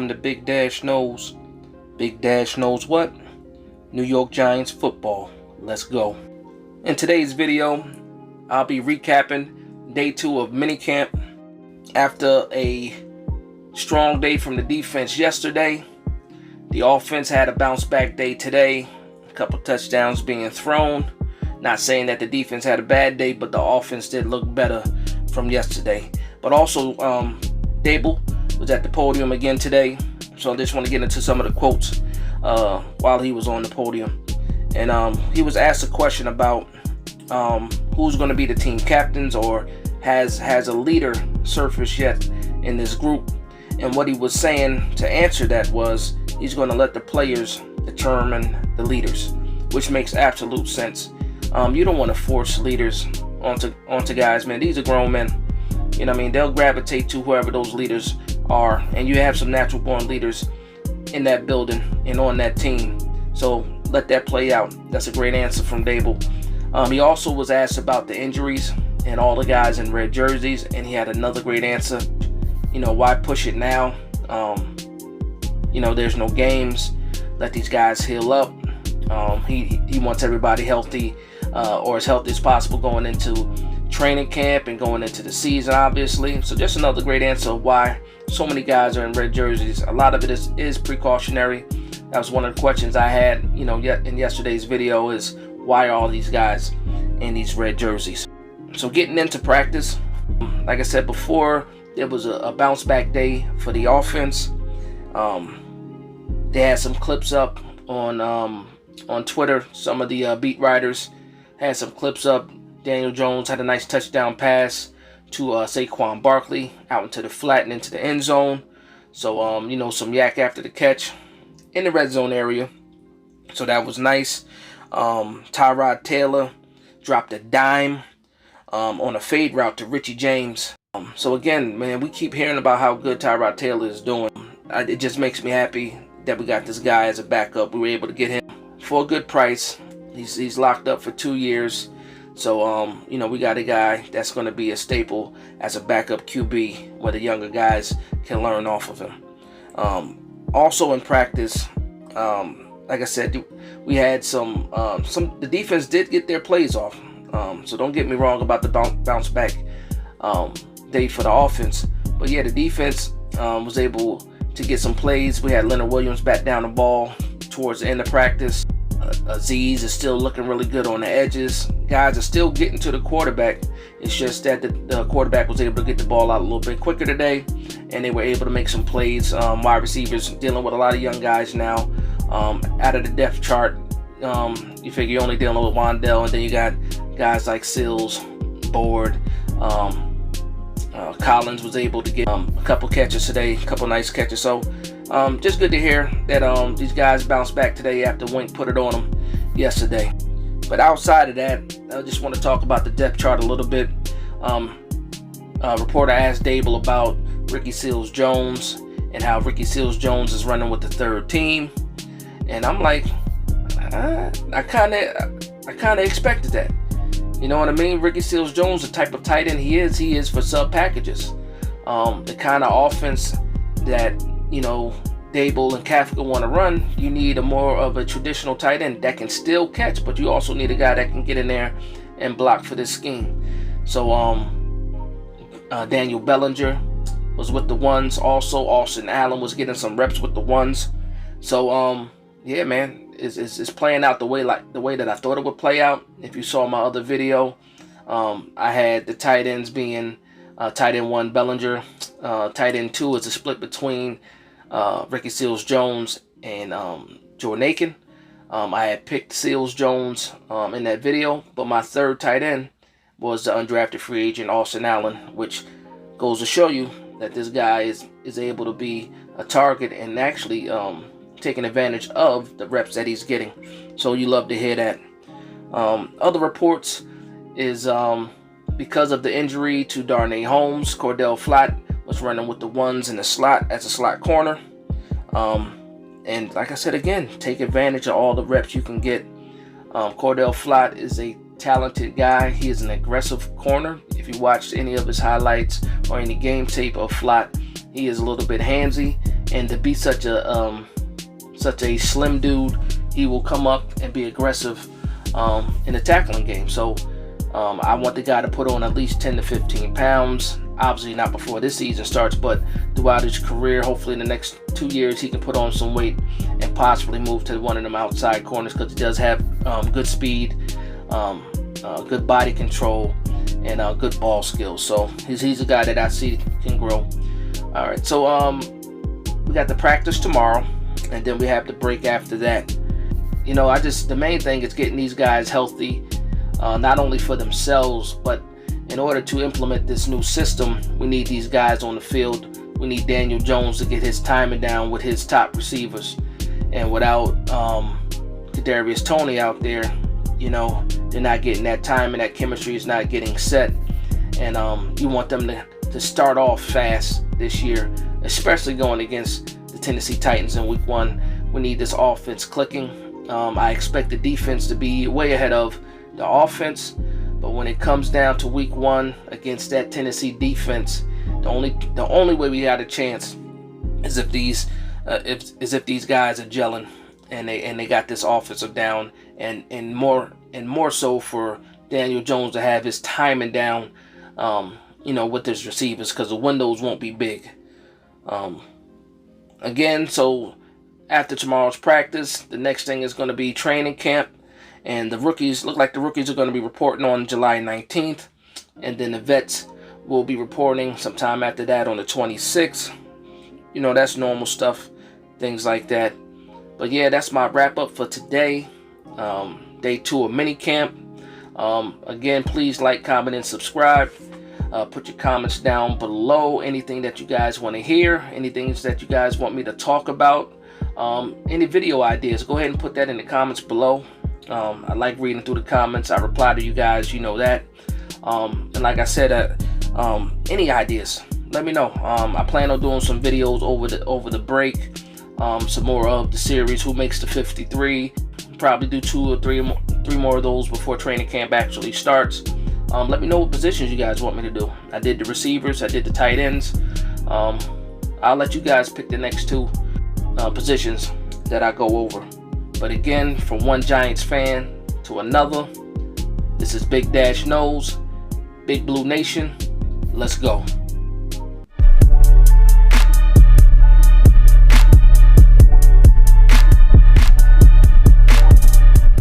welcome to Big Dash Knows. Big Dash knows what? New York Giants football. Let's go. In today's video, I'll be recapping day 2 of minicamp. After a strong day from the defense yesterday, the offense had a bounce back day today. A couple touchdowns being thrown. Not saying that the defense had a bad day, but the offense did look better from yesterday. But also, Daboll was at the podium again today. So I just want to get into some of the quotes while he was on the podium. And he was asked a question about who's going to be the team captains, or has a leader surfaced yet in this group. And what he was saying to answer that was he's going to let the players determine the leaders, which makes absolute sense. You don't want to force leaders onto guys, man. These are grown men. You know what I mean? They'll gravitate to whoever those leaders are. And you have some natural born leaders in that building and on that team. So let that play out. That's a great answer from Daboll. He also was asked about the injuries and all the guys in red jerseys, and he had another great answer. You know, why push it now? You know, there's no games. Let these guys heal up. He wants everybody healthy, or as healthy as possible going into training camp and going into the season, obviously. So just another great answer of why so many guys are in red jerseys. A lot of it is precautionary. That was one of the questions I had, you know, in yesterday's video, is why are all these guys in these red jerseys? So getting into practice, like I said before, there was a bounce back day for the offense. They had some clips up on Twitter. Some of the beat writers had some clips up. Daniel Jones had a nice touchdown pass to Saquon Barkley out into the flat and into the end zone. So, you know, some yak after the catch in the red zone area. So that was nice. Tyrod Taylor dropped a dime on a fade route to Richie James. So again, man, we keep hearing about how good Tyrod Taylor is doing. It just makes me happy that we got this guy as a backup. We were able to get him for a good price. He's locked up for 2 years. So, you know, we got a guy that's going to be a staple as a backup QB, where the younger guys can learn off of him. Also in practice, like I said, we had the defense did get their plays off. So don't get me wrong about the bounce back day for the offense. But yeah, the defense was able to get some plays. We had Leonard Williams back down the ball towards the end of practice. Aziz is still looking really good on the edges. Guys are still getting to the quarterback. It's just that the quarterback was able to get the ball out a little bit quicker today, and they were able to make some plays. Wide receivers dealing with a lot of young guys now. Out of the depth chart, you figure you're only dealing with Wandell, and then you got guys like Sills, Board. Collins was able to get a couple catches today, a couple nice catches. So just good to hear that these guys bounced back today after Wink put it on them yesterday. But outside of that, I just want to talk about the depth chart a little bit. A reporter asked Daboll about Ricky Seals-Jones and how Ricky Seals-Jones is running with the third team, and I'm like, I kind of expected that. You know what I mean? Ricky Seals-Jones, the type of tight end he is for sub packages. The kind of offense that, you know, Daboll and Kafka want to run, you need more of a traditional tight end that can still catch, but you also need a guy that can get in there and block for this scheme. So Daniel Bellinger was with the ones. Also, Austin Allen was getting some reps with the ones. So yeah, man, it's playing out the way that I thought it would play out. If you saw my other video, I had the tight ends being tight end 1 Bellinger, tight end 2 is a split between Ricky Seals-Jones and Jordan Aiken. I had picked Seals-Jones in that video, but my third tight end was the undrafted free agent Austin Allen, which goes to show you that this guy is able to be a target and actually taking advantage of the reps that he's getting. So you love to hear that. Other reports is because of the injury to Darnay Holmes, Cordell Flott was running with the ones in the slot as a slot corner. And like I said again, take advantage of all the reps you can get. Cordell Flott is a talented guy. He is an aggressive corner. If you watched any of his highlights or any game tape of Flott, he is a little bit handsy, and to be such a slim dude, he will come up and be aggressive in the tackling game. So I want the guy to put on at least 10 to 15 pounds. Obviously not before this season starts, but throughout his career, hopefully in the next 2 years, he can put on some weight and possibly move to one of them outside corners, because he does have good speed, good body control, and good ball skills. So he's a guy that I see can grow. All right, so we got the practice tomorrow, and then we have the break after that. You know, the main thing is getting these guys healthy, not only for themselves, but in order to implement this new system, we need these guys on the field. We need Daniel Jones to get his timing down with his top receivers. And without Kadarius Toney out there, you know, they're not getting that time, and that chemistry is not getting set. And you want them to start off fast this year, especially going against the Tennessee Titans in week 1. We need this offense clicking. I expect the defense to be way ahead of the offense. But when it comes down to week 1 against that Tennessee defense, the only way we got a chance is if these guys are gelling and they got this offensive down, and more so for Daniel Jones to have his timing down, you know, with his receivers, because the windows won't be big. Again, so after tomorrow's practice, the next thing is going to be training camp. And the rookies, look like the rookies are going to be reporting on July 19th. And then the vets will be reporting sometime after that on the 26th. You know, that's normal stuff, things like that. But yeah, that's my wrap up for today. Day 2 of minicamp. Again, please like, comment, and subscribe. Put your comments down below. Anything that you guys want to hear. Anything that you guys want me to talk about. Any video ideas, go ahead and put that in the comments below. I like reading through the comments. I reply to you guys, you know that. And like I said, any ideas, let me know. I plan on doing some videos over the break, some more of the series Who Makes the 53. Probably do 2 or 3 more of those before training camp actually starts. Let me know what positions you guys want me to do. I did the receivers, I did the tight ends. I'll let you guys pick the next 2 positions that I go over. But again, from one Giants fan to another, this is Big Dash Knows, Big Blue Nation. Let's go.